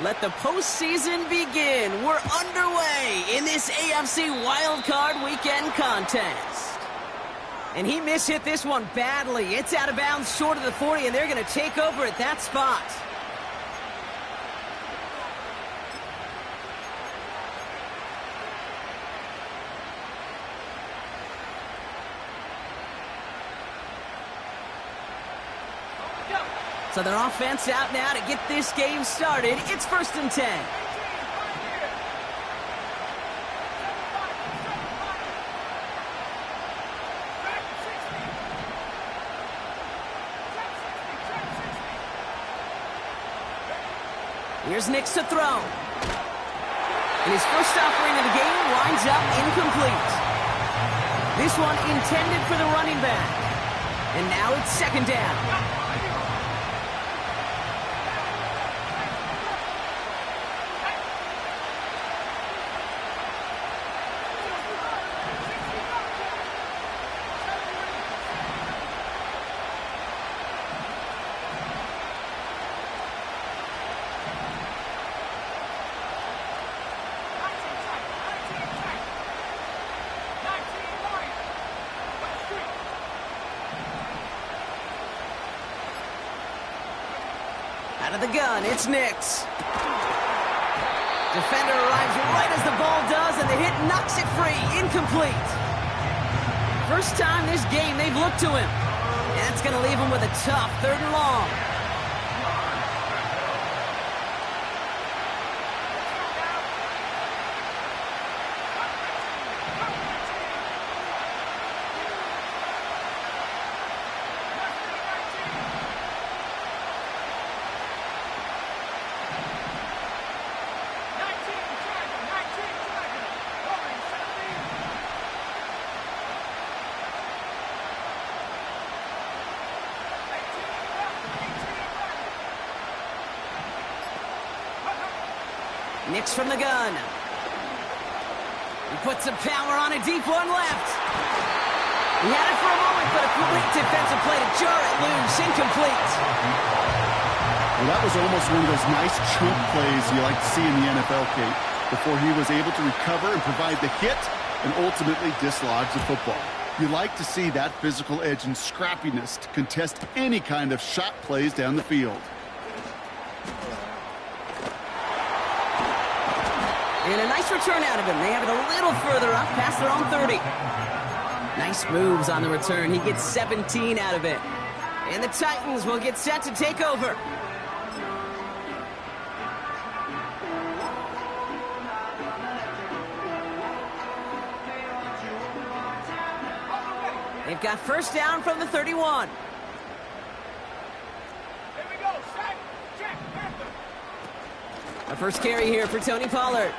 Let the postseason begin. We're underway in this AFC Wildcard Weekend contest. And he mishit this one badly. It's out of bounds short of the 40, and they're going to take over at that spot. So their offense out now to get this game started. It's 1st and 10. Here's Nix to throw. And his first offering of the game winds up incomplete. This one intended for the running back. And now it's 2nd down. Out of the gun, it's Nix. Defender arrives right as the ball does, and the hit knocks it free. Incomplete. First time this game they've looked to him. And that's going to leave him with a tough 3rd and long. Nix from the gun. He puts some power on a deep one left. He had it for a moment, but a complete defensive play to jar it loose. Incomplete. Well, that was almost one of those nice chunk plays you like to see in the NFL, Kate, before he was able to recover and provide the hit and ultimately dislodge the football. You like to see that physical edge and scrappiness to contest any kind of shot plays down the field. And a nice return out of him. They have it a little further up past their own 30. Nice moves on the return. He gets 17 out of it. And the Titans will get set to take over. They've got first down from the 31. Here we go. Set. Check. A first carry here for Tony Pollard.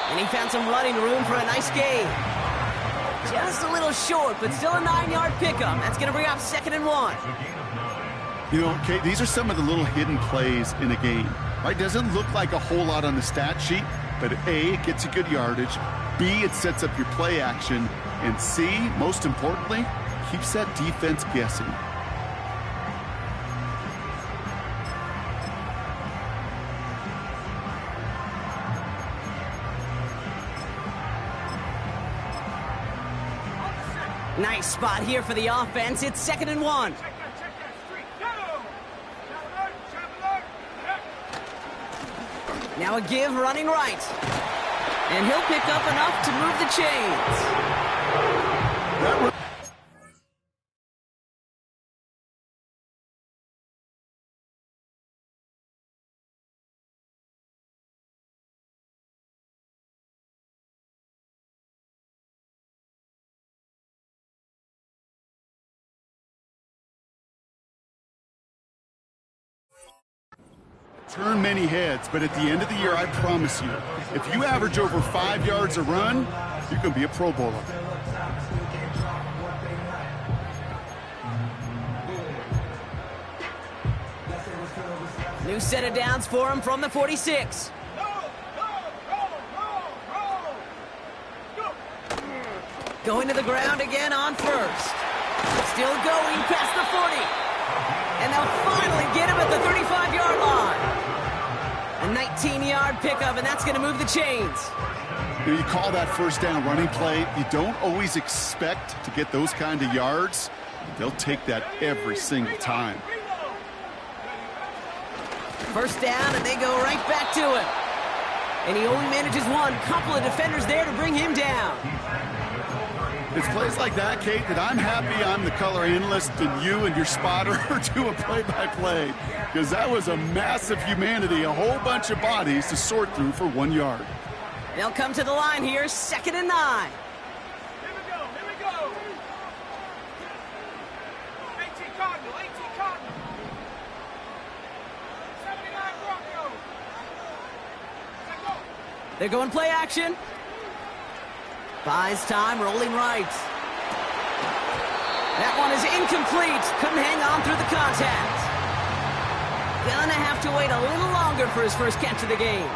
And he found some running room for a nice gain. Just a little short, but still a 9-yard pickup. That's going to bring up 2nd and 1. You know, Kate, these are some of the little hidden plays in a game. Right? Doesn't look like a whole lot on the stat sheet, but A, it gets you good yardage. B, it sets up your play action. And C, most importantly, keeps that defense guessing. Nice spot here for the offense. It's 2nd and 1. Check that street. Go! Now a give running right. And he'll pick up enough to move the chains. Turn many heads, but at the end of the year, I promise you, if you average over 5 yards a run, you can be a Pro Bowler. New set of downs for him from the 46. Going to the ground again on first. Still going past the 40. And they'll finally get him at the 35-yard line. 19-yard pickup, and that's going to move the chains. You call that first down running play. You don't always expect to get those kind of yards. They'll take that every single time. First down, and they go right back to it. And he only manages one. Couple of defenders there to bring him down. It's plays like that, Kate, that I'm happy I'm the color analyst and you and your spotter do a play-by-play. Because that was a massive humanity, a whole bunch of bodies to sort through for 1 yard. They'll come to the line here, 2nd and 9. Here we go, here we go. 18 Cardinal, 18 Cardinal. 79 Broncos. Let's go. They're going play action. Buys time, rolling right. That one is incomplete. Couldn't hang on through the contact. Gonna have to wait a little longer for his first catch of the game.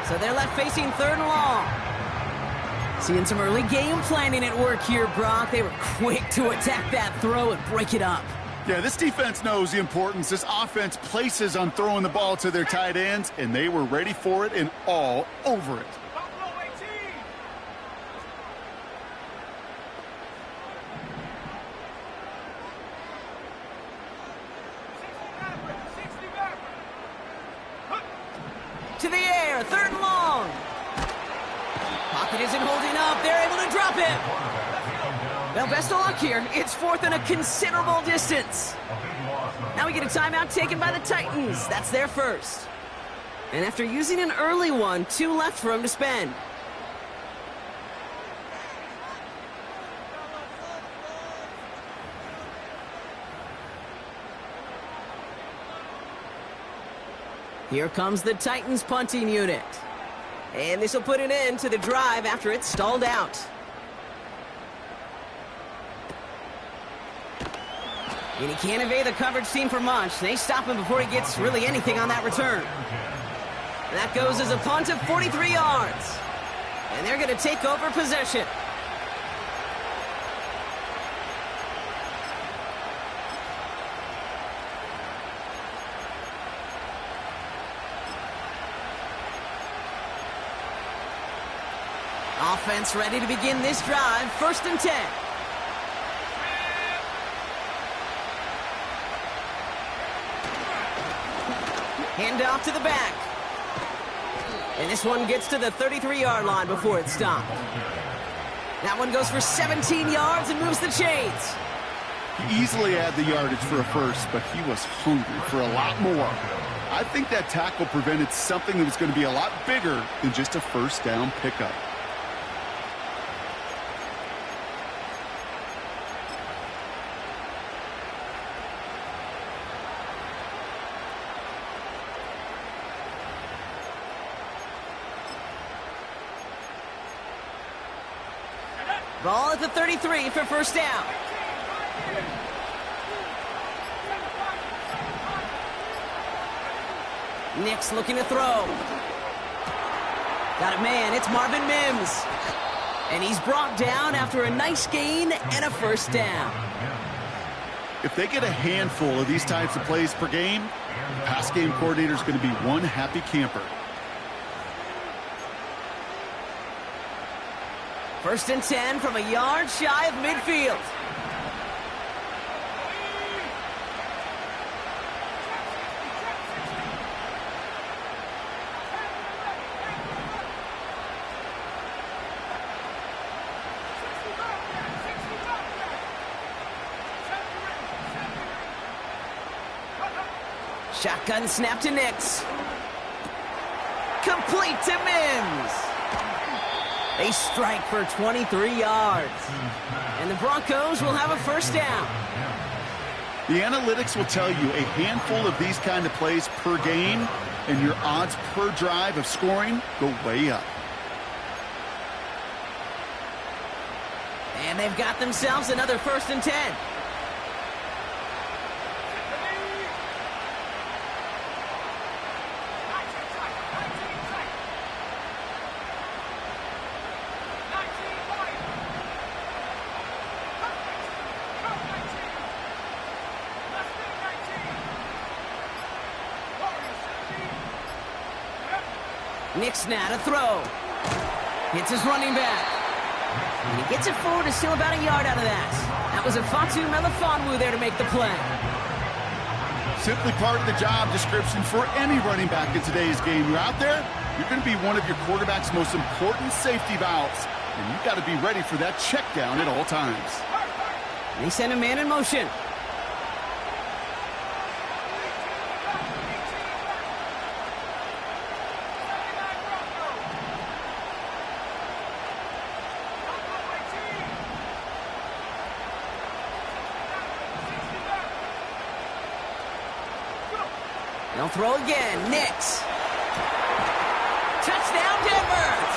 So they're left facing 3rd and long. Seeing some early game planning at work here, Brock. They were quick to attack that throw and break it up. Yeah, this defense knows the importance this offense places on throwing the ball to their tight ends, and they were ready for it and all over it. Buffalo 18. To the air, 3rd and long. Pocket isn't holding up. They're able to drop it. Well, best of luck here. It's 4th and a considerable distance. Now we get a timeout taken by the Titans. That's their first. And after using an early one, 2 left for him to spend. Here comes the Titans punting unit. And this will put an end to the drive after it's stalled out. And he can't evade the coverage team for much. They stop him before he gets really anything on that return. And that goes as a punt of 43 yards. And they're going to take over possession. Offense ready to begin this drive. 1st and 10. Hand off to the back. And this one gets to the 33-yard line before it's stopped. That one goes for 17 yards and moves the chains. He easily had the yardage for a first, but he was hungry for a lot more. I think that tackle prevented something that was going to be a lot bigger than just a first down pickup. Ball at the 33 for first down. Nick's looking to throw. Got a man, it's Marvin Mims. And he's brought down after a nice gain and a first down. If they get a handful of these types of plays per game, the pass game coordinator is going to be one happy camper. 1st and 10 from a yard shy of midfield. Shotgun snap to Nix. Complete to Mims. They strike for 23 yards. And the Broncos will have a first down. The analytics will tell you a handful of these kind of plays per game, and your odds per drive of scoring go way up. And they've got themselves another 1st and 10. Knicks now to throw. Hits his running back. And he gets it forward and still about a yard out of that. That was a Fatu Melifonwu there to make the play. Simply part of the job description for any running back in today's game. You're out there, you're going to be one of your quarterback's most important safety valves. And you've got to be ready for that check down at all times. They send a man in motion. They'll throw again. Knicks. Touchdown, Denver!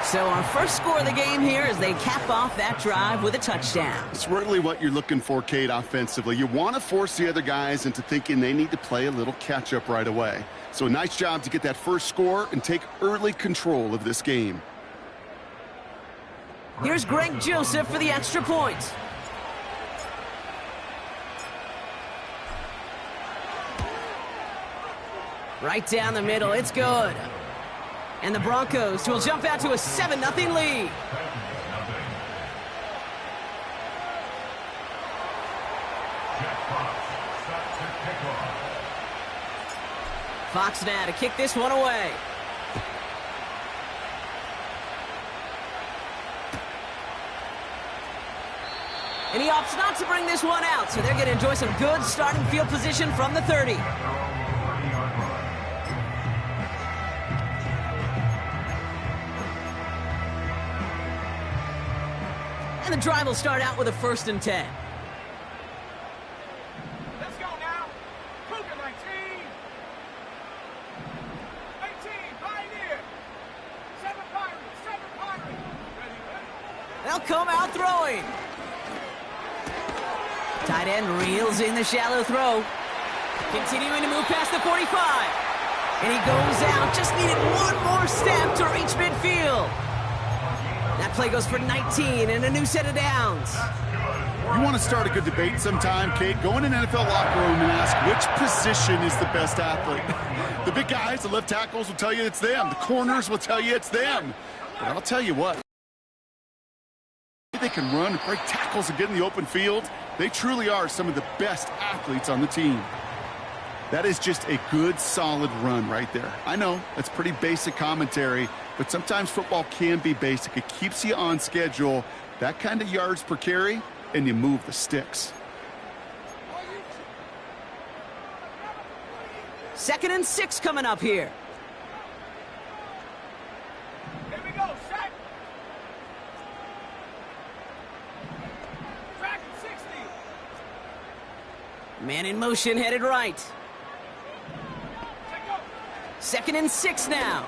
So our first score of the game here as they cap off that drive with a touchdown. It's really what you're looking for, Kate, offensively. You want to force the other guys into thinking they need to play a little catch-up right away. So a nice job to get that first score and take early control of this game. Here's Greg Joseph for the extra point. Right down the middle, it's good. And the Broncos will jump out to a 7-0 lead. Fox now to kick this one away. And he opts not to bring this one out, so they're going to enjoy some good starting field position from the 30. And the drive will start out with a 1st and 10. Let's go now. Cougar 19. 18, Pioneer. 7 Pirates, 7 Pirates. Ready. They'll come out throwing. Tight end reels in the shallow throw. Continuing to move past the 45. And he goes out. Just needed one more step to reach midfield. That play goes for 19 and a new set of downs. You want to start a good debate sometime, Kate? Go in an NFL locker room and ask which position is the best athlete. The big guys, the left tackles will tell you it's them. The corners will tell you it's them. But I'll tell you what. They can run, break tackles, and get in the open field. They truly are some of the best athletes on the team. That is just a good, solid run right there. I know, that's pretty basic commentary, but sometimes football can be basic. It keeps you on schedule, that kind of yards per carry, and you move the sticks. 2nd and 6 coming up here. Here we go, set. Track 60. Man in motion, headed right. Set go. 2nd and 6 now.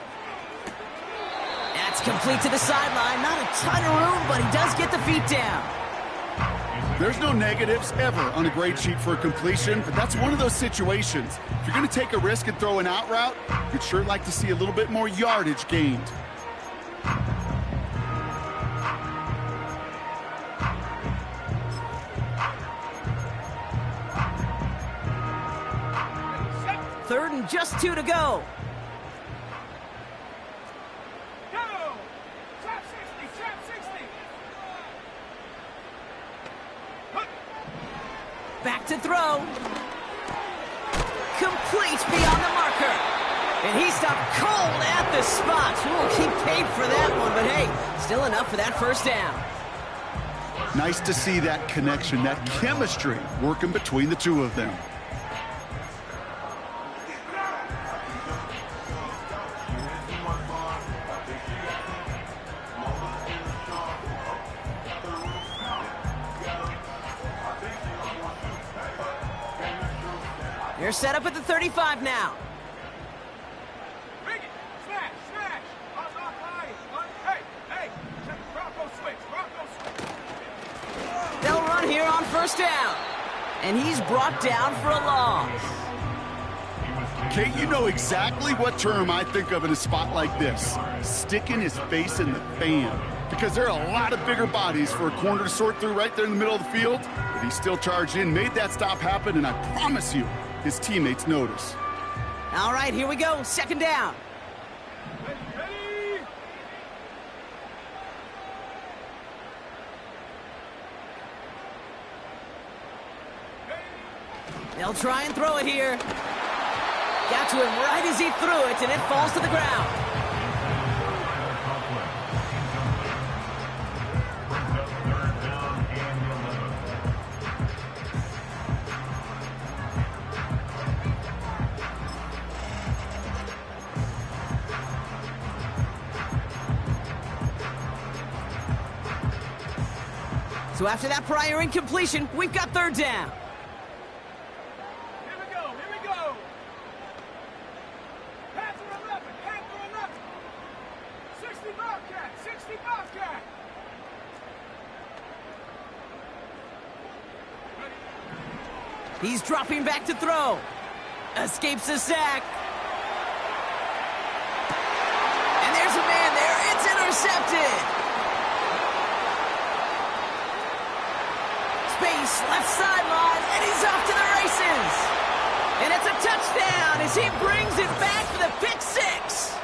That's complete to the sideline. Not a ton of room, but he does get the feet down. There's no negatives ever on a grade sheet for a completion, but that's one of those situations. If you're going to take a risk and throw an out route, you'd sure like to see a little bit more yardage gained. Set. 3rd and just 2 to go. Go. Trap 60, trap 60. Hut. Back to throw. Complete beyond the marker. And he stopped cold at the spot. We'll keep paid for that one, but hey, still enough for that 1st down. Nice to see that connection, that chemistry working between the two of them. They're set up at the 35 now. Bring it. Smash, smash. Off line. Hey, hey. Check Bronco switch. Bronco switch. They'll run here on 1st down. And he's brought down for a loss. Kate, you know exactly what term I think of in a spot like this. Sticking his face in the fan. Because there are a lot of bigger bodies for a corner to sort through right there in the middle of the field. But he still charged in, made that stop happen, and I promise you, his teammates notice. All right, here we go. 2nd down. They'll try and throw it here. Got to him right as he threw it, and it falls to the ground. So after that prior incompletion, we've got third down. Here we go, here we go. Panther 11, Panther 11. 60 Bobcat, 60 Bobcat. He's dropping back to throw. Escapes a sack. And there's a man there. It's intercepted. Space, left sideline, and he's off to the races. And it's a touchdown as he brings it back for the pick six.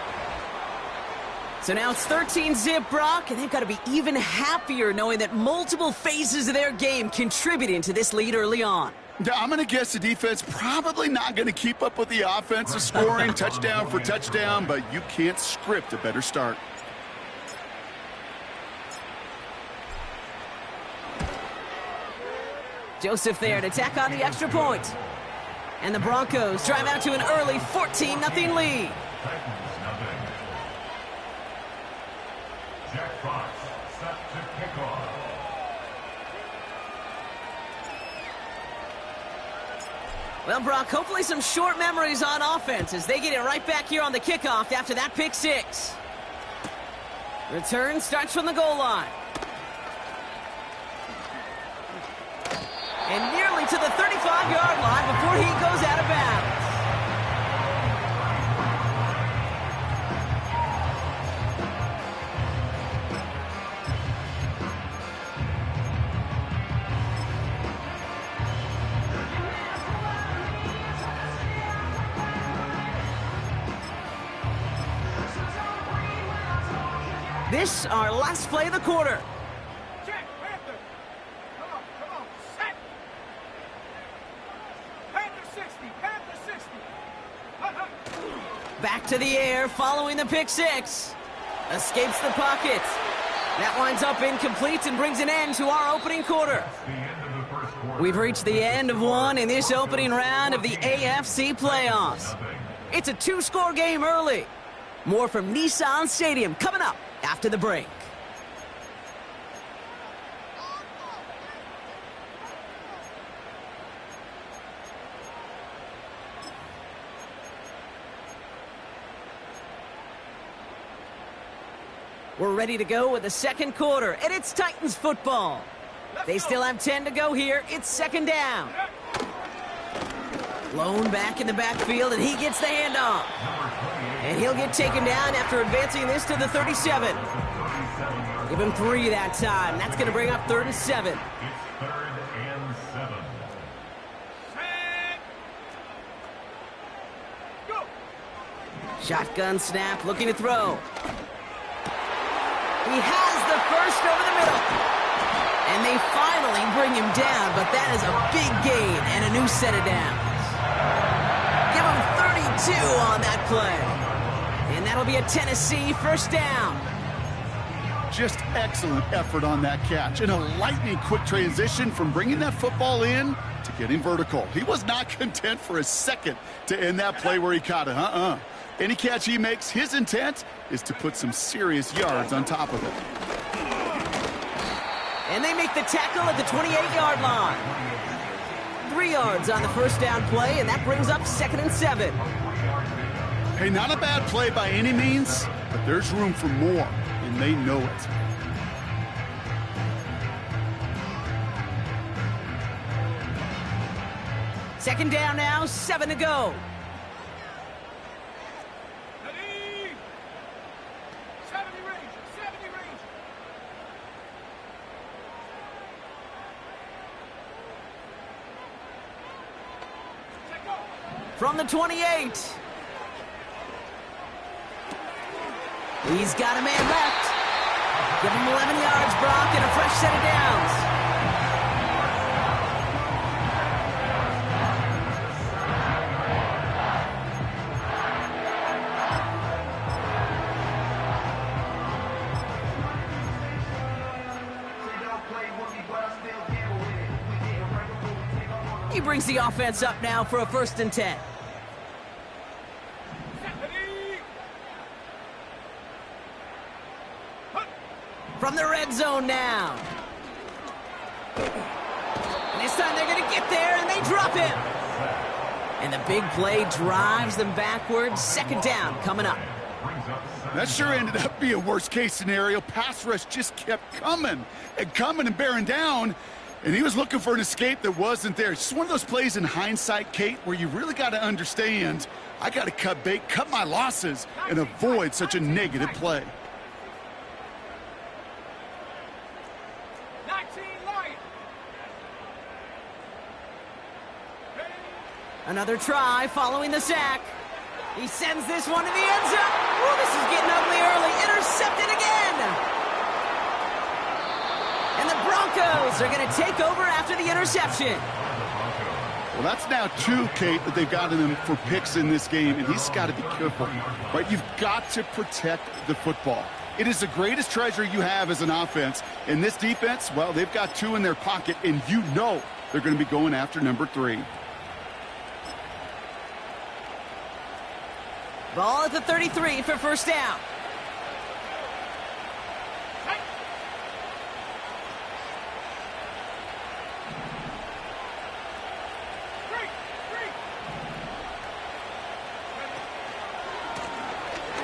So now it's 13-zip, Brock, and they've got to be even happier knowing that multiple phases of their game contributing to this lead early on. Yeah, I'm going to guess the defense probably not going to keep up with the offensive scoring touchdown for touchdown, but you can't script a better start. Joseph there to tack on the extra point. And the Broncos drive out to an early 14-0 lead. Jack Fox set to kick off. Well, Brock, hopefully some short memories on offense as they get it right back here on the kickoff after that pick six. Return starts from the goal line. And nearly to the 35-yard line before he goes out of bounds. This, our last play of the quarter. Check, Panther. Come on, set. Panther 60, Panther 60. Back to the air following the pick six. Escapes the pocket. That winds up incomplete and brings an end to our opening quarter. We've reached the end of one in this opening round of the AFC playoffs. It's a two-score game early. More from Nissan Stadium coming up after the break. We're ready to go with the second quarter, and it's Titans football. They still have 10 to go here. It's second down. Lone back in the backfield, and he gets the handoff. And he'll get taken down after advancing this to the 37. Give him 3 that time. That's going to bring up 3rd and 7. It's 3rd and 7. Go. Shotgun snap, looking to throw. He has the first over the middle. And they finally bring him down, but that is a big gain and a new set of downs. Give him 32 on that play. And that'll be a Tennessee first down. Just excellent effort on that catch and a lightning quick transition from bringing that football in to getting vertical. He was not content for a second to end that play where he caught it. Any catch he makes, his intent is to put some serious yards on top of it. And they make the tackle at the 28-yard line. 3 yards on the first down play, and that brings up 2nd and 7. Hey, not a bad play by any means, but there's room for more, and they know it. Second down now, 7 to go. Ready. 70 Ranger, 70 Ranger. Check go. From the 28. He's got a man left. Give him 11 yards, Brock, and a fresh set of downs. He brings the offense up now for a 1st and 10. From the red zone now. And this time they're going to get there, and they drop him. And the big play drives them backwards. 2nd down coming up. That sure ended up being a worst-case scenario. Pass rush just kept coming and bearing down, and he was looking for an escape that wasn't there. It's just one of those plays in hindsight, Kate, where you really got to understand, I got to cut bait, cut my losses, and avoid such a negative play. Another try following the sack. He sends this one to the end zone. Oh, this is getting ugly early. Intercepted again. And the Broncos are going to take over after the interception. Well, that's now 2, Kate, that they've gotten him for picks in this game, and he's got to be careful. Right? You've got to protect the football. It is the greatest treasure you have as an offense. In this defense, well, they've got 2 in their pocket, and you know they're going to be going after number 3. Ball at the 33 for 1st down.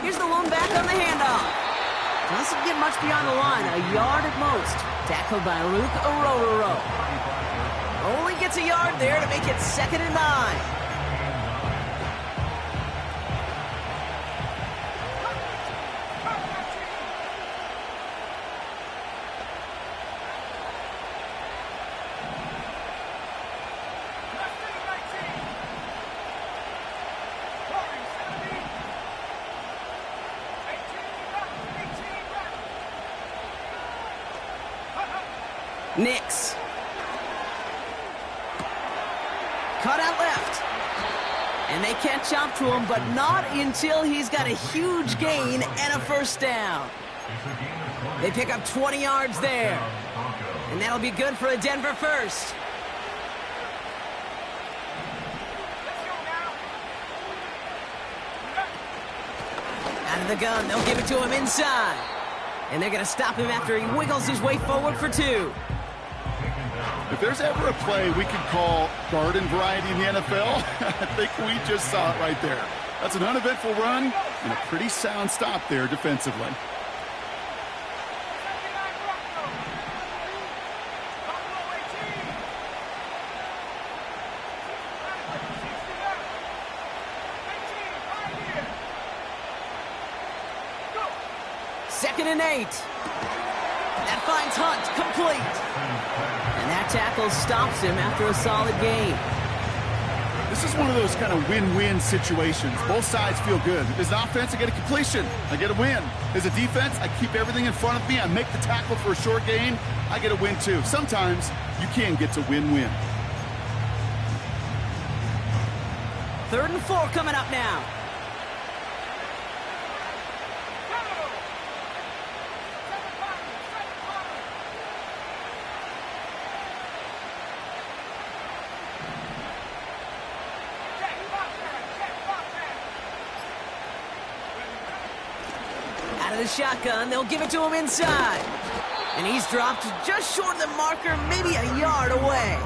Here's the lone back on the handoff. Doesn't get much beyond the line, a yard at most. Tackled by Luke Orororo. Only gets a yard there to make it 2nd and 9. Nix. Cut out left. And they catch up to him, but not until he's got a huge gain and a 1st down. They pick up 20 yards there. And that'll be good for a Denver 1st. Out of the gun, they'll give it to him inside. And they're going to stop him after he wiggles his way forward for 2. If there's ever a play we could call garden variety in the NFL, I think we just saw it right there. That's an uneventful run and a pretty sound stop there defensively. Second and 8. That finds Hunt complete. And that tackle stops him after a solid gain. This is one of those kind of win-win situations. Both sides feel good. As an offense, I get a completion. I get a win. As a defense, I keep everything in front of me. I make the tackle for a short gain. I get a win, too. Sometimes you can get to win-win. 3rd and 4 coming up now. Out of the shotgun, they'll give it to him inside. And he's dropped just short of the marker, maybe a yard away.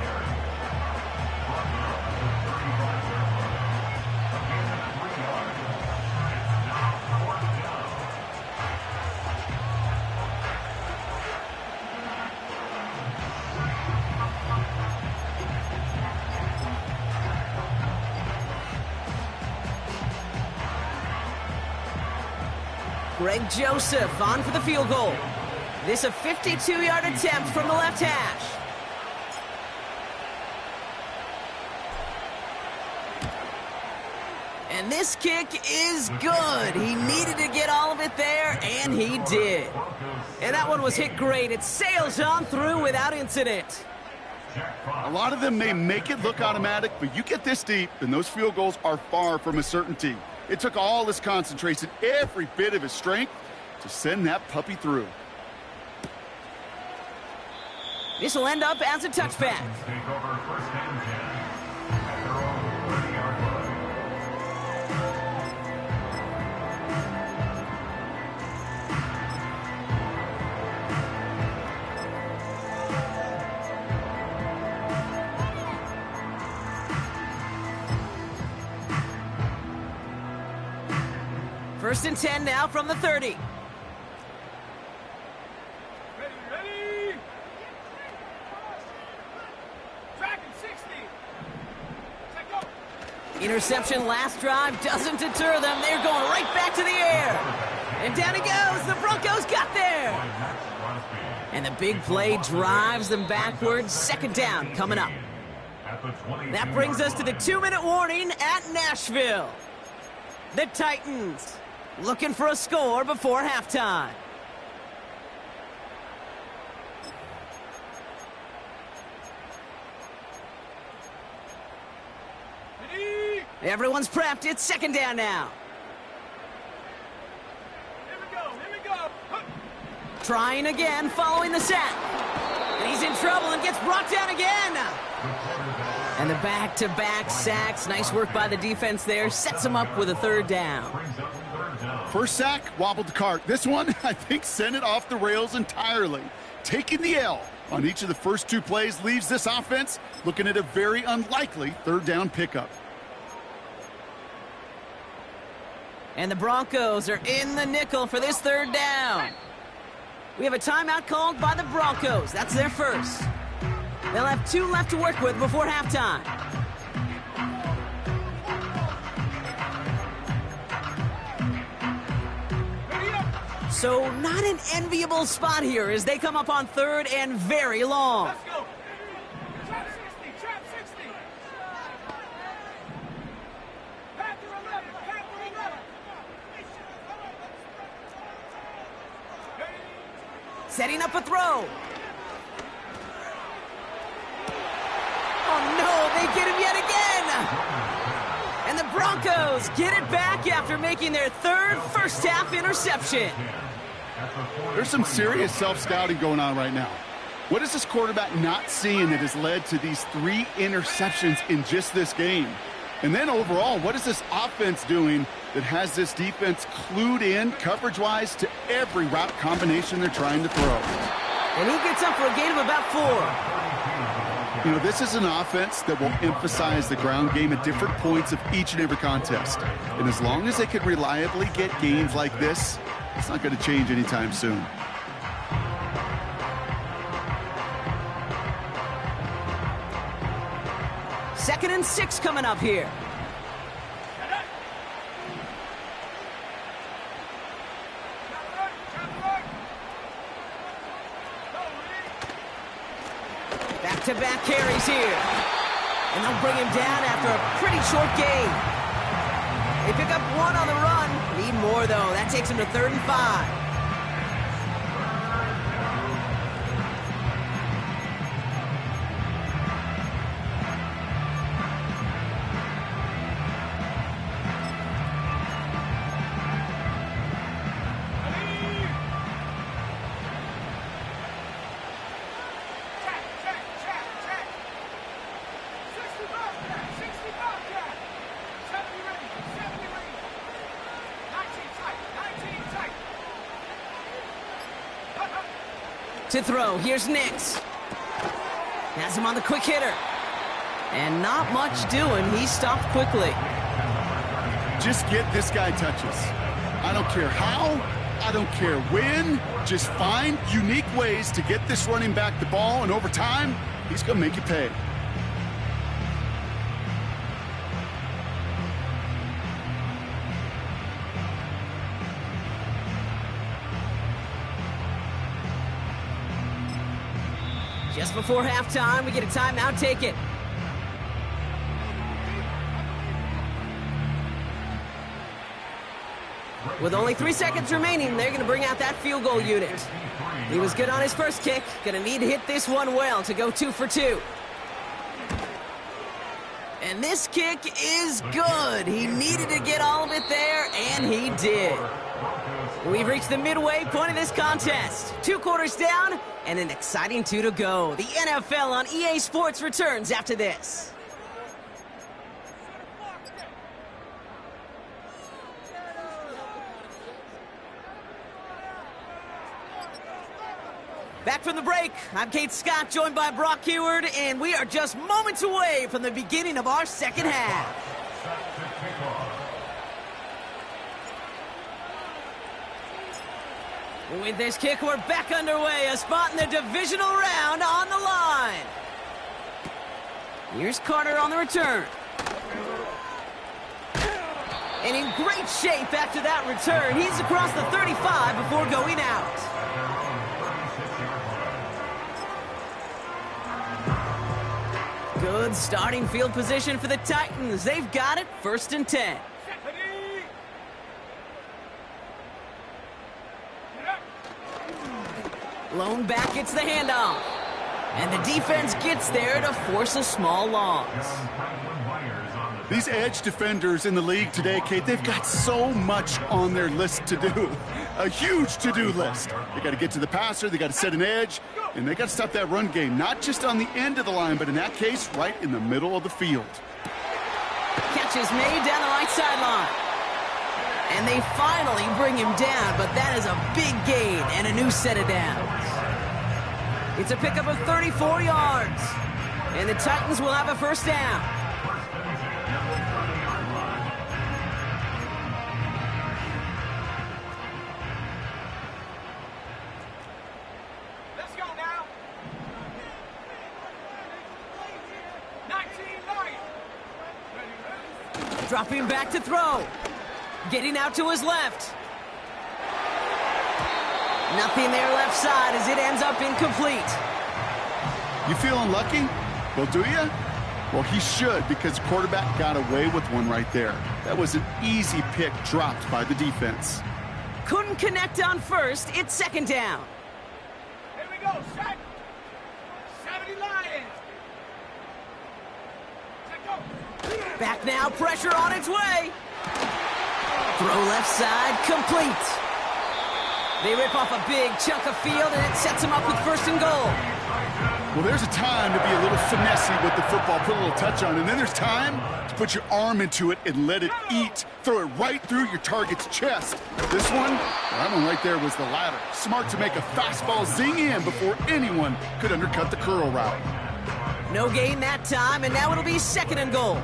Greg Joseph on for the field goal. This a 52-yard attempt from the left hash. And this kick is good. He needed to get all of it there, and he did. And that one was hit great. It sails on through without incident. A lot of them may make it look automatic, but you get this deep, and those field goals are far from a certainty. It took all his concentration, every bit of his strength, to send that puppy through. This will end up as a touchback. First and 10 now from the 30. Ready. Track him, 60. Set, go. Interception last drive doesn't deter them. They're going right back to the air. And down he goes. The Broncos got there. And the big play drives them backwards. Second down coming up. That brings us to the 2-minute warning at Nashville. The Titans looking for a score before halftime. Ready. Everyone's prepped. It's second down now. Here we go. Huh. Trying again following the sack. And he's in trouble and gets brought down again. And the back-to-back sacks. Nice work by the defense there. Sets him up with a third down. First sack, wobbled the cart. This one, I think, sent it off the rails entirely. Taking the L on each of the first two plays leaves this offense looking at a very unlikely third down pickup. And the Broncos are in the nickel for this third down. We have a timeout called by the Broncos. That's their first. They'll have 2 left to work with before halftime. So not an enviable spot here as they come up on third and very long. Let's go. Trap 60. Trap 60. Panther 11. Panther 11. Ready. Setting up a throw. Oh no, they get him yet again! And the Broncos get it back after making their third first-half interception. There's some serious self-scouting going on right now. What is this quarterback not seeing that has led to these 3 interceptions in just this game? And then overall, what is this offense doing that has this defense clued in coverage-wise to every route combination they're trying to throw? And he gets up for a gain of about 4. You know, this is an offense that will emphasize the ground game at different points of each and every contest. And as long as they can reliably get gains like this, it's not going to change anytime soon. Second and 6 coming up here. Back-to-back carries here. And they'll bring him down after a pretty short gain. They pick up 1 on the run. Need more, though. That takes him to 3rd and 5. To throw, here's Nix. Has him on the quick hitter. And not much doing, he stopped quickly. Just get this guy touches. I don't care how, I don't care when, just find unique ways to get this running back the ball, and over time, he's gonna make you pay. Just before halftime, we get a timeout. Take it. With only 3 seconds remaining, they're going to bring out that field goal unit. He was good on his first kick. Going to need to hit this one well to go 2 for 2. And this kick is good. He needed to get all of it there, and he did. We've reached the midway point of this contest. 2 quarters down, and an exciting 2 to go. The NFL on EA Sports returns after this. Back from the break, I'm Kate Scott, joined by Brock Heward, and we are just moments away from the beginning of our second half. With this kick, we're back underway. A spot in the divisional round on the line. Here's Carter on the return. And in great shape after that return. He's across the 35 before going out. Good starting field position for the Titans. They've got it, 1st and 10. Lone back gets the handoff. And the defense gets there to force a small loss. These edge defenders in the league today, Kate, they've got so much on their list to do. A huge to-do list. They got to get to the passer, they got to set an edge, and they got to stop that run game, not just on the end of the line, but in that case, right in the middle of the field. Catch is made down the right sideline. And they finally bring him down, but that is a big gain and a new set of downs. It's a pickup of 34 yards. And the Titans will have a 1st down. Let's go now. 19-9. Dropping back to throw. Getting out to his left. Nothing there left side as it ends up incomplete. You feeling lucky? Well, do you? Well, he should, because the quarterback got away with one right there. That was an easy pick dropped by the defense. Couldn't connect on 1st. It's 2nd down. Here we go, set. 70 Lions. Set go. Back now, pressure on its way. Throw left side, complete. They rip off a big chunk of field, and it sets them up with 1st and goal. Well, there's a time to be a little finessey with the football, put a little touch on, and then there's time to put your arm into it and let it eat. Throw it right through your target's chest. This one, that one right there was the latter. Smart to make a fastball zing in before anyone could undercut the curl route. No gain that time, and now it'll be 2nd and goal.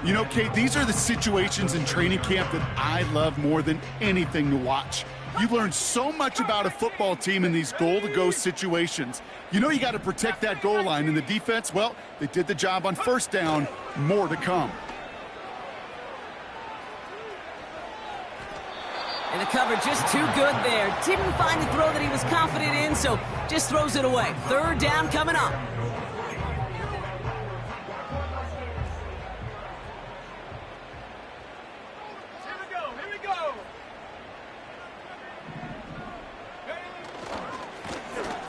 You know, Kate, these are the situations in training camp that I love more than anything to watch. You learn so much about a football team in these goal-to-go situations. You know you got to protect that goal line, and the defense, well, they did the job on 1st down. More to come. And the cover just too good there. Didn't find the throw that he was confident in, so just throws it away. 3rd down coming up. Here we go.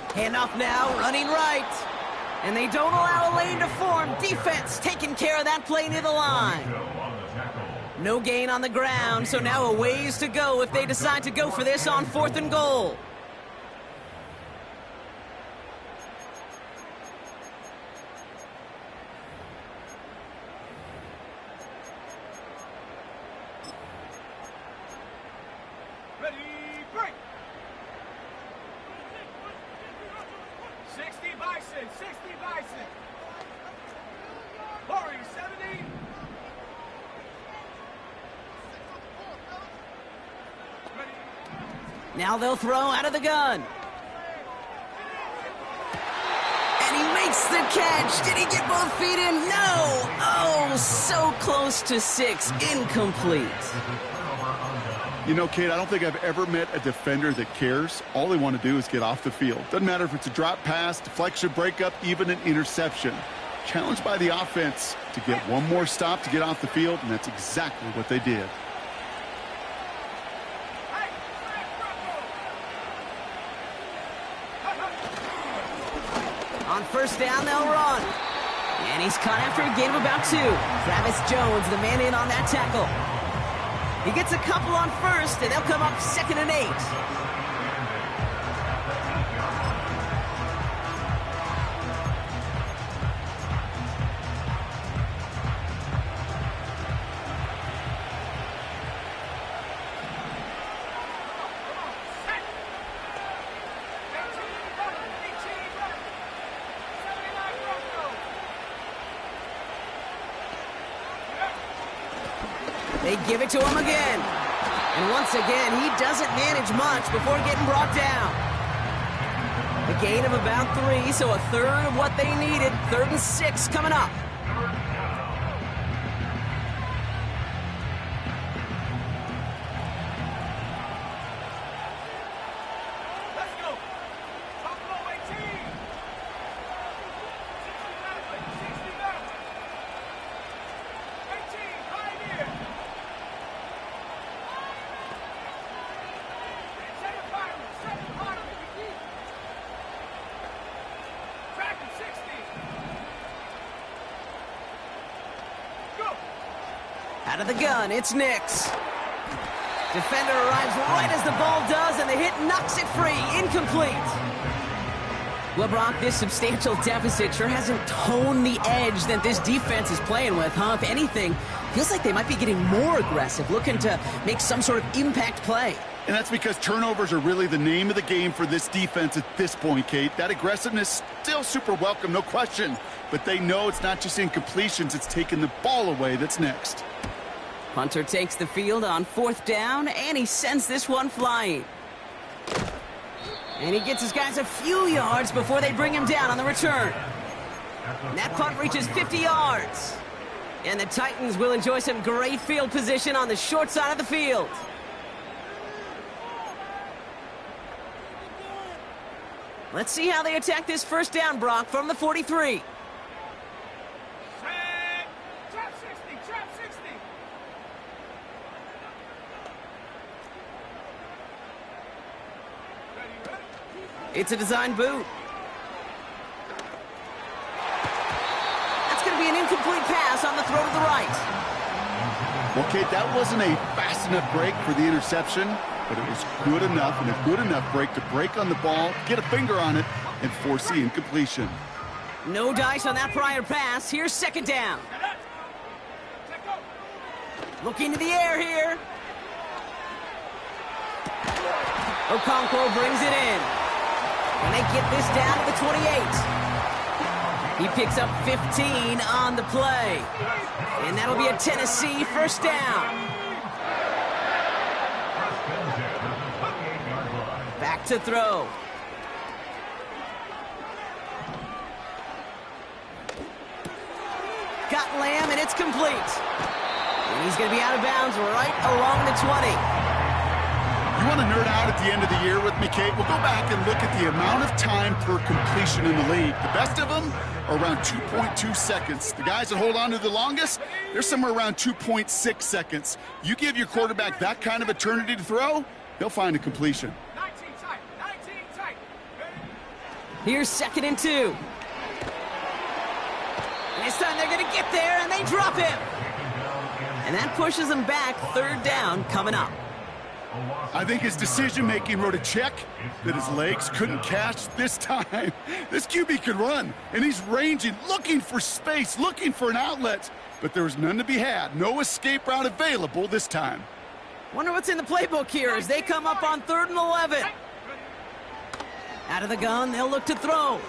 Handoff now, running right. And they don't allow a lane to form. Defense taking care of that play near the line. No gain on the ground, so now a ways to go if they decide to go for this on 4th and goal. Ready, break. 60 Bison, 60 Bison. Hurry, 70. Ready. Now they'll throw out of the gun. And he makes the catch. Did he get both feet in? No. Oh, so close to 6. Incomplete. You know, Kate, I don't think I've ever met a defender that cares. All they want to do is get off the field. Doesn't matter if it's a drop pass, deflection, breakup, even an interception. Challenged by the offense to get one more stop to get off the field, and that's exactly what they did. On 1st down, they'll run. And he's caught after a gain of about 2. Travis Jones, the man in on that tackle. He gets a couple on 1st, and they'll come up 2nd and 8. They give it to him again. And once again, he doesn't manage much before getting brought down. A gain of about 3, so a third of what they needed. 3rd and 6 coming up. Let's go. Buffalo 18. 18, Pioneer. Second Pioneer. Track him, 60. Go. Out of the gun, it's Nix. Defender arrives right as the ball does, and the hit knocks it free. Incomplete. Well, Brock, this substantial deficit sure hasn't toned the edge that this defense is playing with, huh? If anything, feels like they might be getting more aggressive, looking to make some sort of impact play. And that's because turnovers are really the name of the game for this defense at this point, Kate. That aggressiveness still super welcome, no question. But they know it's not just incompletions, it's taking the ball away that's next. Hunter takes the field on 4th down, and he sends this one flying. And he gets his guys a few yards before they bring him down on the return. And that punt reaches 50 yards. And the Titans will enjoy some great field position on the short side of the field. Let's see how they attack this 1st down, Brock, from the 43. Trap 60, trap 60. It's a design boot. That's going to be an incomplete pass on the throw to the right. Well, Kate, that wasn't a fast enough break for the interception, but it was good enough and a good enough break to break on the ball, get a finger on it, and force the incompletion. No dice on that prior pass. Here's 2nd down. Looking to the air here. Okonkwo brings it in. And they get this down to the 28. He picks up 15 on the play. And that'll be a Tennessee 1st down. Back to throw. Got Lamb, and it's complete. And he's going to be out of bounds right along the 20. You want to nerd out at the end of the year with me, Kate? We'll go back and look at the amount of time per completion in the league. The best of them are around 2.2 seconds. The guys that hold on to the longest, they're somewhere around 2.6 seconds. You give your quarterback that kind of eternity to throw, he'll find a completion. 19 tight, 19 tight. Here's 2nd and 2. And this time they're going to get there, and they drop him. And that pushes them back. 3rd down coming up. I think his decision-making wrote a check that his legs couldn't catch this time. This QB could run, and he's ranging, looking for space, looking for an outlet. But there was none to be had. No escape route available this time. Wonder what's in the playbook here as they come up on 3rd and 11. Out of the gun, they'll look to throw.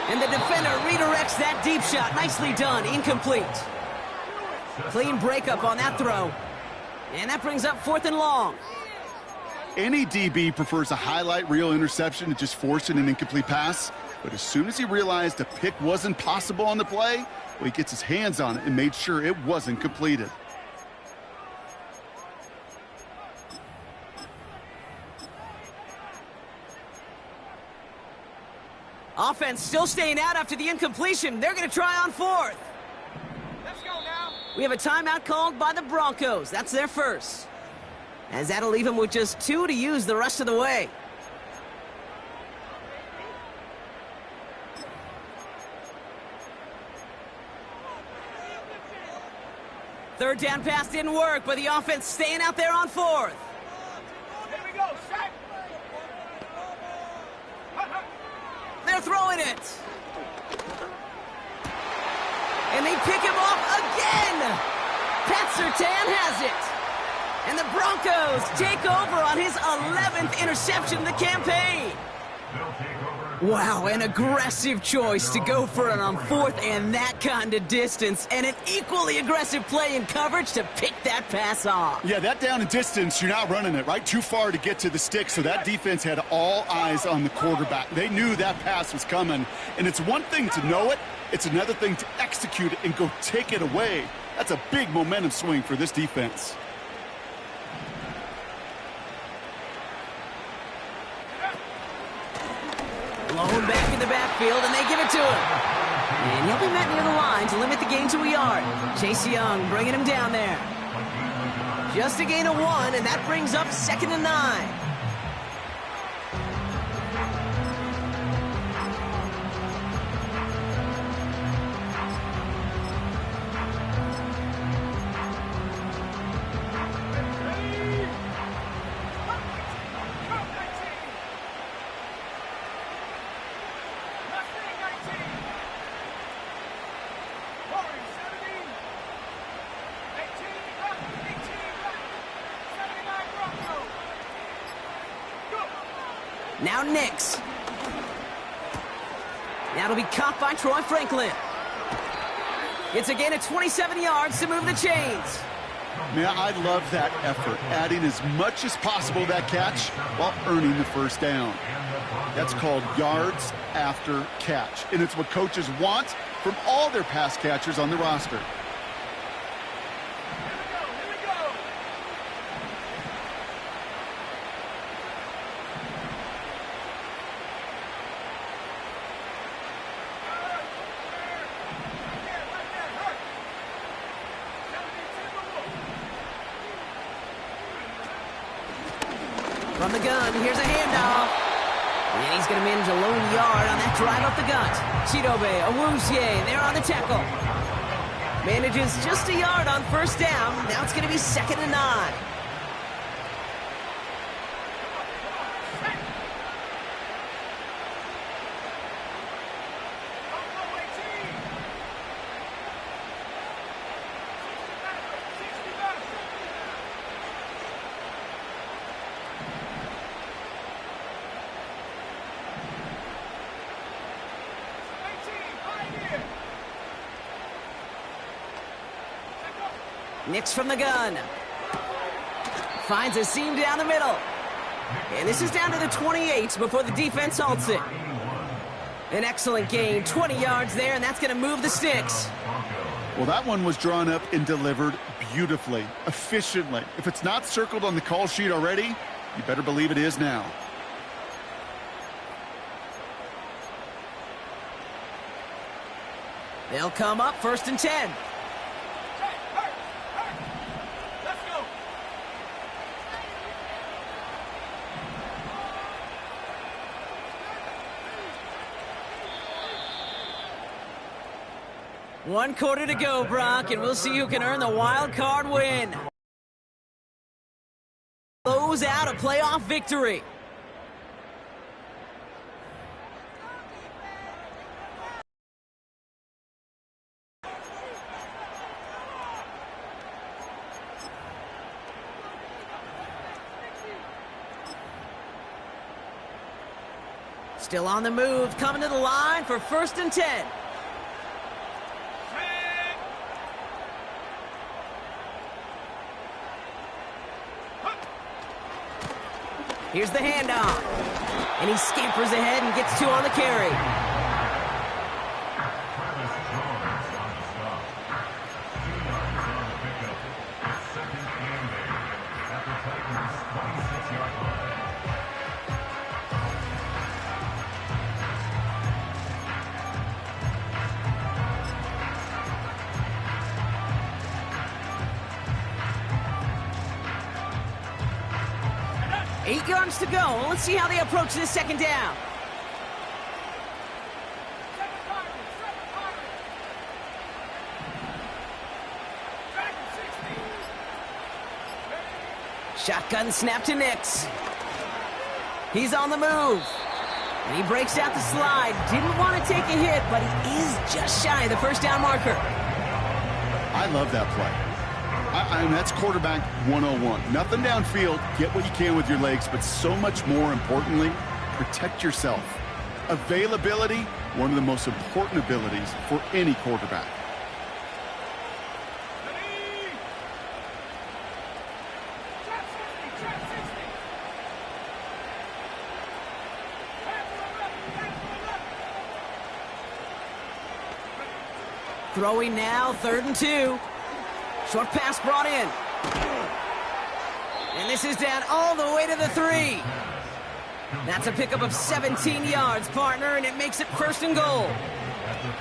And the defender redirects that deep shot. Nicely done. Incomplete. Clean breakup on that throw. And that brings up 4th and long. Any DB prefers a highlight reel interception to just forcing an incomplete pass. But as soon as he realized a pick wasn't possible on the play, well, he gets his hands on it and made sure it wasn't completed. Offense still staying out after the incompletion. They're going to try on 4th. Let's go now. We have a timeout called by the Broncos. That's their first. As that'll leave them with just 2 to use the rest of the way. Third down pass didn't work, but the offense staying out there on 4th. Here we go, sack. They're throwing it. And they pick him off again. Pat Surtain has it. And the Broncos take over on his 11th interception of the campaign. They'll take over. Wow, an aggressive choice to go for it on fourth and that kind of distance, and an equally aggressive play in coverage to pick that pass off. Yeah, that down and distance, you're not running it, right? Too far to get to the stick, so that defense had all eyes on the quarterback. They knew that pass was coming, and it's one thing to know it, it's another thing to execute it and go take it away. That's a big momentum swing for this defense. Blown back in the backfield, and they give it to him. And he'll be met near the line to limit the gain to a yard. Chase Young bringing him down there. Just a gain of 1, and that brings up 2nd and 9. Now Nix. That'll be caught by Troy Franklin. It's a gain of 27 yards to move the chains. Man, I love that effort, adding as much as possible to that catch while earning the first down. That's called yards after catch, and it's what coaches want from all their pass catchers on the roster. From the gun, here's a handoff. And he's going to manage a lone yard on that drive up the gut. Chidobe, Awuzie, there on the tackle. Manages just a yard on first down. Now it's going to be 2nd and 9. Nix from the gun. Finds a seam down the middle. And this is down to the 28 before the defense halts it. An excellent gain, 20 yards there, and that's going to move the sticks. Well, that one was drawn up and delivered beautifully, efficiently. If it's not circled on the call sheet already, you better believe it is now. They'll come up 1st and 10. One quarter to go, Brock, and we'll see who can earn the wild card win. Close out a playoff victory. Still on the move, coming to the line for 1st and 10. Here's the handoff. And he scampers ahead and gets 2 on the carry. Eight yards to go. Let's see how they approach this 2nd down. Shotgun snap to Nix. He's on the move. And he breaks out the slide. Didn't want to take a hit, but he is just shy of the 1st down marker. I love that play. I mean, that's quarterback 101. Nothing downfield. Get what you can with your legs, but so much more importantly, protect yourself. Availability, one of the most important abilities for any quarterback. Throwing now, 3rd and 2. Short pass brought in. And this is down all the way to the 3. That's a pickup of 17 yards, partner, and it makes it 1st and goal.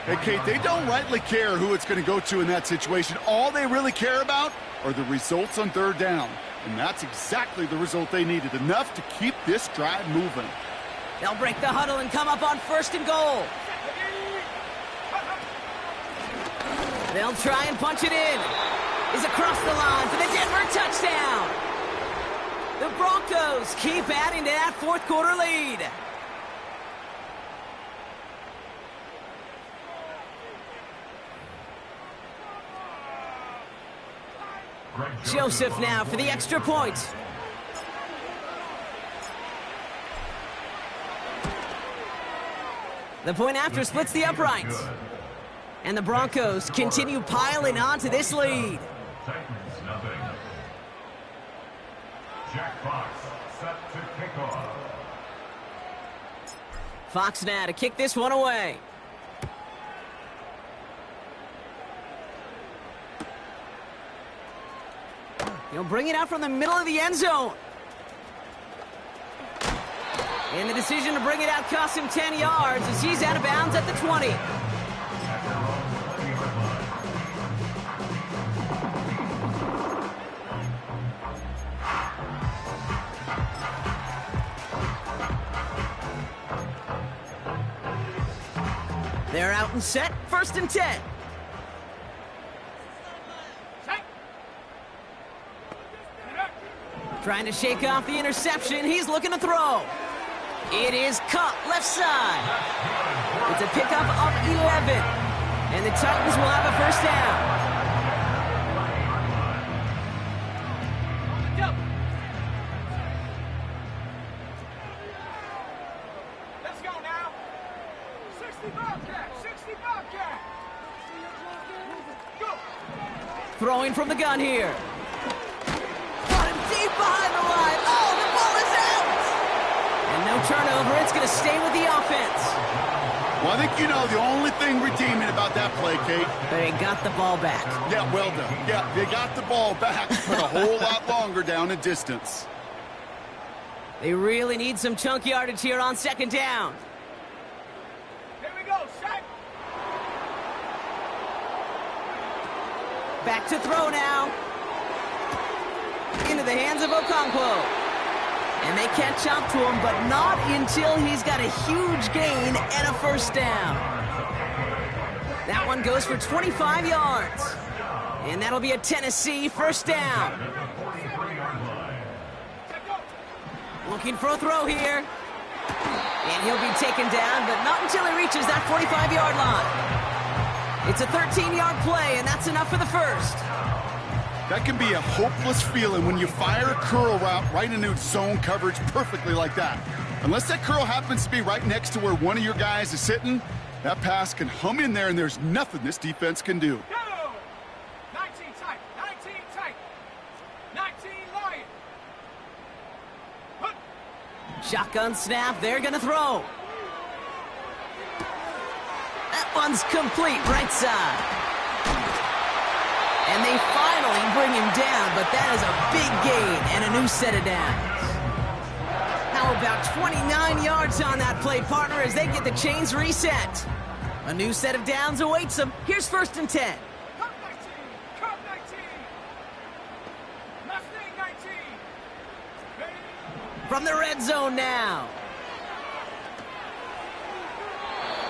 Hey, Kate, they don't rightly care who it's going to go to in that situation. All they really care about are the results on 3rd down. And that's exactly the result they needed, enough to keep this drive moving. They'll break the huddle and come up on 1st and goal. They'll try and punch it in. Is across the line for the Denver touchdown. The Broncos keep adding to that 4th quarter lead. Joseph now for the extra point. The point after splits the uprights. And the Broncos continue piling on to this lead. Titans nothing. Jack Fox set to kick off. Fox now to kick this one away. He'll bring it out from the middle of the end zone. And the decision to bring it out costs him 10 yards as he's out of bounds at the 20. They're out and set, 1st and 10. Trying to shake off the interception. He's looking to throw. It is caught left side. It's a pickup of 11. And the Titans will have a 1st down. Let's go now. 60 Bobcat, 60 Bobcat. Go. Throwing from the gun here. Got him deep behind the line. Oh, the ball is out. And no turnover. It's going to stay with the offense. Well, I think you know the only thing redeeming about that play, Kate. They got the ball back. Yeah, well done. Yeah, they got the ball back, but a whole lot longer down in distance. They really need some chunk yardage here on 2nd down. Here we go, set. Back to throw now. Into the hands of Okonkwo. And they catch up to him, but not until he's got a huge gain and a 1st down. That one goes for 25 yards. And that'll be a Tennessee 1st down. Looking for a throw here. And he'll be taken down, but not until he reaches that 45-yard line. It's a 13-yard play, and that's enough for the 1st. That can be a hopeless feeling when you fire a curl route right into zone coverage perfectly like that. Unless that curl happens to be right next to where one of your guys is sitting, that pass can hum in there, and there's nothing this defense can do. Go. 19 tight, 19 tight. 19 Lion. Hup. Shotgun snap, they're going to throw. That one's complete, right side. And they finally bring him down, but that is a big gain and a new set of downs. How about 29 yards on that play, partner, as they get the chains reset. A new set of downs awaits them. Here's 1st and 10. Cup 19, Cup 19. Mustang 19. Ready? From the red zone now.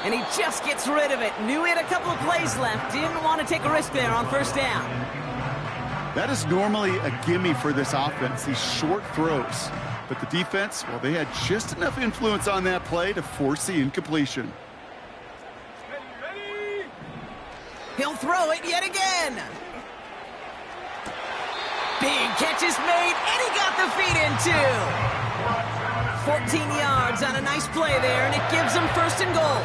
And he just gets rid of it. Knew he had a couple of plays left. Didn't want to take a risk there on 1st down. That is normally a gimme for this offense, these short throws. But the defense, well, they had just enough influence on that play to force the incompletion. Ready? He'll throw it yet again. Big catch is made, and he got the feet in too. 14 yards on a nice play there, and it gives them first and goal.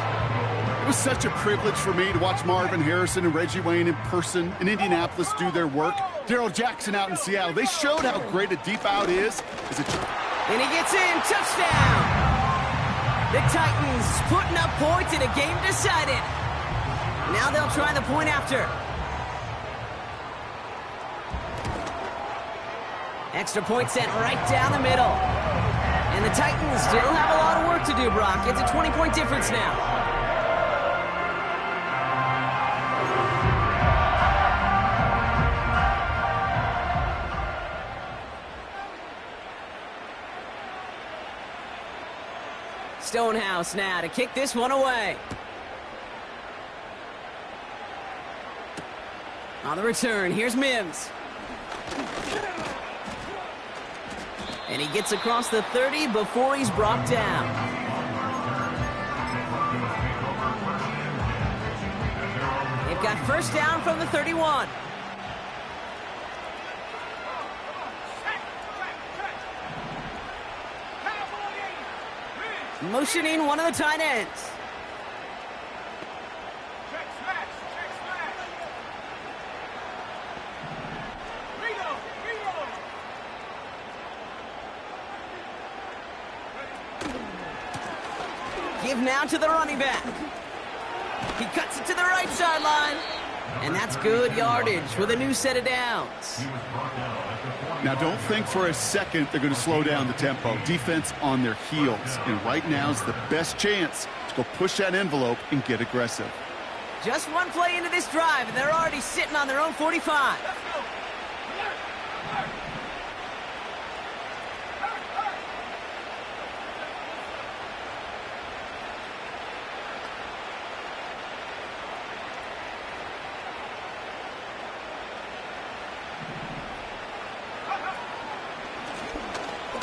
It was such a privilege for me to watch Marvin Harrison and Reggie Wayne in person in Indianapolis do their work. Darrell Jackson out in Seattle. They showed how great a deep out is. And he gets in. Touchdown. The Titans putting up points in a game decided. Now they'll try the point after. Extra point sent right down the middle. And the Titans still have a lot of work to do, Brock. It's a 20-point difference now. Stonehouse now to kick this one away. On the return, here's Mims. And he gets across the 30 before he's brought down. They've got first down from the 31. Motioning one of the tight ends. Give now to the running back. He cuts it to the right sideline. And that's good yardage with a new set of downs. Now, don't think for a second they're going to slow down the tempo. Defense on their heels. And right now is the best chance to go push that envelope and get aggressive. Just one play into this drive, and they're already sitting on their own 45.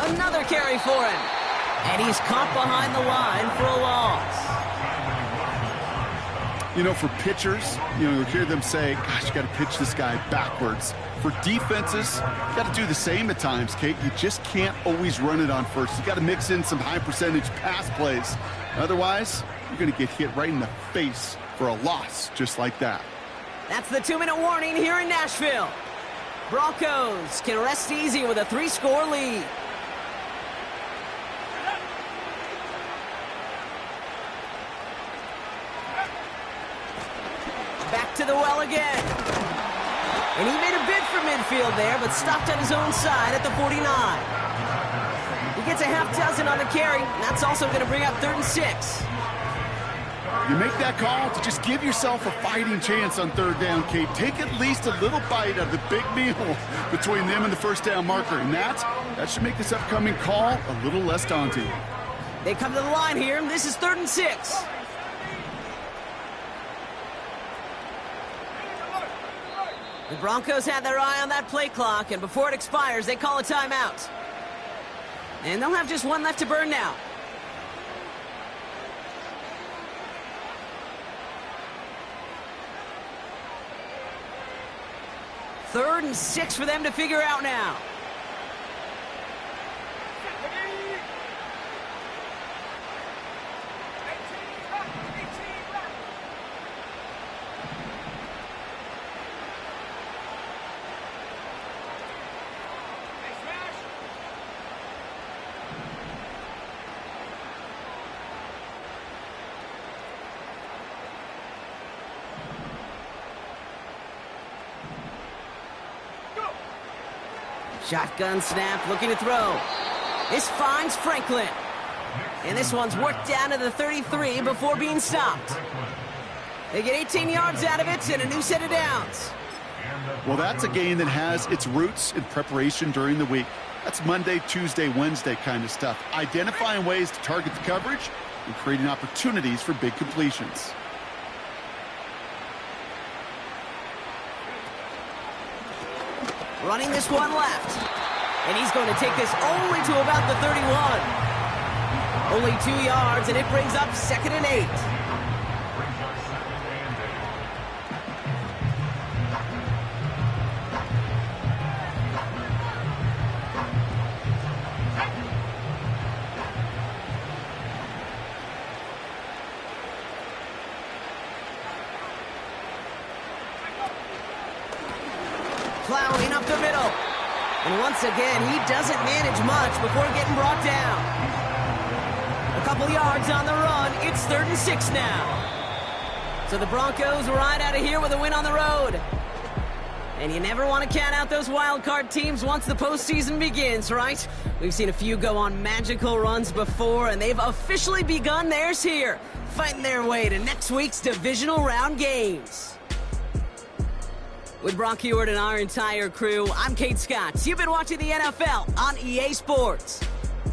Another carry for him. And he's caught behind the line for a loss. You know, for pitchers, you'll hear them say, gosh, you got to pitch this guy backwards. For defenses, you got to do the same at times, Kate. You just can't always run it on first. You got to mix in some high-percentage pass plays. Otherwise, you're going to get hit right in the face for a loss just like that. That's the 2-minute warning here in Nashville. Broncos can rest easy with a 3-score lead. Back to the well again. And he made a bid for midfield there, but stopped on his own side at the 49. He gets a half dozen on the carry, and that's also going to bring up 3rd and 6. You make that call to just give yourself a fighting chance on 3rd down, Kate. Take at least a little bite out of the big meal between them and the first down marker, and that should make this upcoming call a little less daunting. They come to the line here, and this is 3rd and 6. The Broncos had their eye on that play clock, and before it expires, they call a timeout. And they'll have just one left to burn now. Third and 6 for them to figure out now. Shotgun snap, looking to throw. This finds Franklin. And this one's worked down to the 33 before being stopped. They get 18 yards out of it and a new set of downs. Well, that's a game that has its roots in preparation during the week. That's Monday, Tuesday, Wednesday kind of stuff. Identifying ways to target the coverage and creating opportunities for big completions. Running this one left. And he's going to take this only to about the 31. Only 2 yards, and it brings up 2nd and 8. plowing up the middle. And once again, he doesn't manage much before getting brought down. A couple yards on the run. It's 3rd and 6 now. So the Broncos ride out of here with a win on the road. And you never want to count out those wild card teams once the postseason begins, right? We've seen a few go on magical runs before, and they've officially begun theirs here, fighting their way to next week's divisional round games. With Brock Heward and our entire crew, I'm Kate Scott. You've been watching the NFL on EA Sports.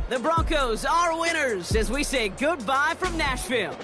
The Broncos are winners as we say goodbye from Nashville.